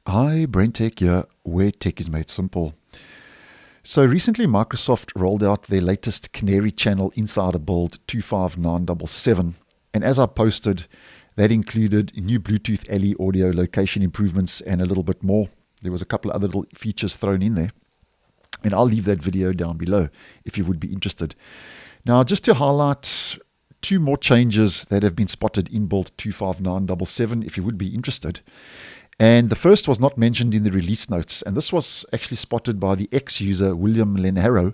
Hi, BrenTech here, where tech is made simple. So recently Microsoft rolled out their latest Canary Channel Insider build 25977, and as I posted, that included new Bluetooth LE audio location improvements and a little bit more. There was a couple of other little features thrown in there, and I'll leave that video down below if you would be interested. Now, just to highlight two more changes that have been spotted in build 25977 if you would be interested. And the first was not mentioned in the release notes, and this was actually spotted by the ex-user William Lenharo.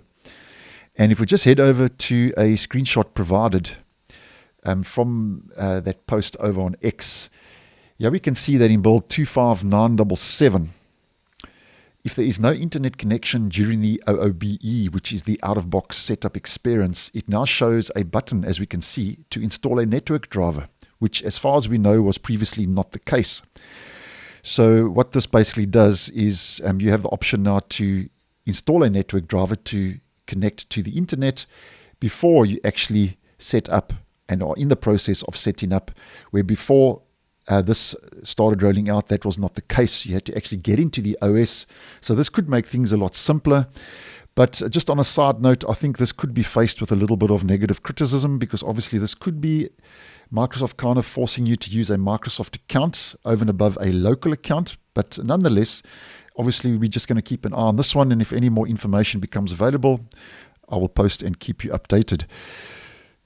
And if we just head over to a screenshot provided from that post over on X, we can see that in build 25977, if there is no internet connection during the OOBE, which is the out-of-box setup experience, it now shows a button, as we can see, to install a network driver, which, as far as we know, was previously not the case. So what this basically does is you have the option now to install a network driver to connect to the internet before you actually set up and are in the process of setting up, where before this started rolling out, that was not the case. You had to actually get into the OS. So this could make things a lot simpler. But just on a side note, I think this could be faced with a little bit of negative criticism, because obviously this could be Microsoft kind of forcing you to use a Microsoft account over and above a local account. But nonetheless, obviously we're just going to keep an eye on this one. And if any more information becomes available, I will post and keep you updated.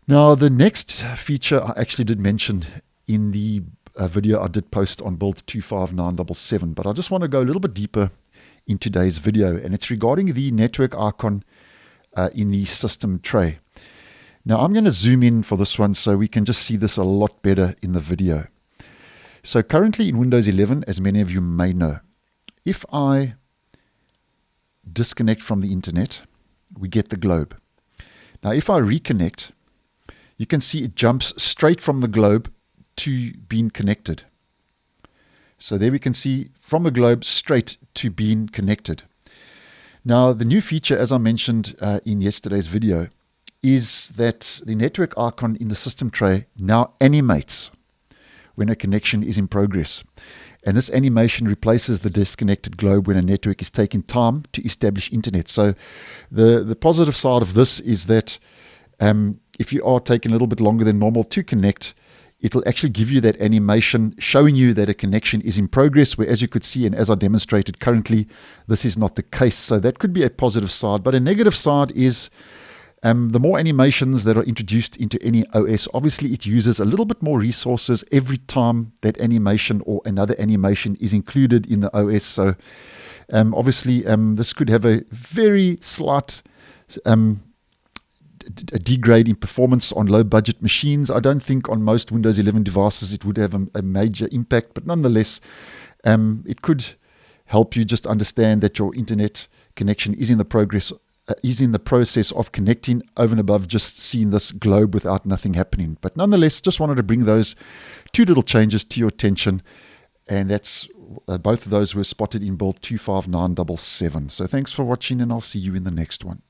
Now, the next feature I actually did mention in the video I did post on build 25977. But I just want to go a little bit deeper in today's video, and it's regarding the network icon in the system tray. Now I'm going to zoom in for this one so we can just see this a lot better in the video. So currently in Windows 11, as many of you may know, if I disconnect from the internet, we get the globe. Now if I reconnect, you can see it jumps straight from the globe to being connected. So there we can see from the globe straight to being connected. Now the new feature, as I mentioned in yesterday's video, is that the network icon in the system tray now animates when a connection is in progress. And this animation replaces the disconnected globe when a network is taking time to establish internet. So the positive side of this is that if you are taking a little bit longer than normal to connect, it'll actually give you that animation showing you that a connection is in progress, where, as you could see and as I demonstrated currently, this is not the case. So that could be a positive side. But a negative side is the more animations that are introduced into any OS, obviously it uses a little bit more resources every time that animation or another animation is included in the OS. So obviously this could have a very slight a degrade in performance on low budget machines. I don't think on most Windows 11 devices it would have a major impact, but nonetheless it could help you just understand that your internet connection is in the process of connecting over and above just seeing this globe without nothing happening. But nonetheless, just wanted to bring those two little changes to your attention, and that's both of those were spotted in build 25977. So thanks for watching, and I'll see you in the next one.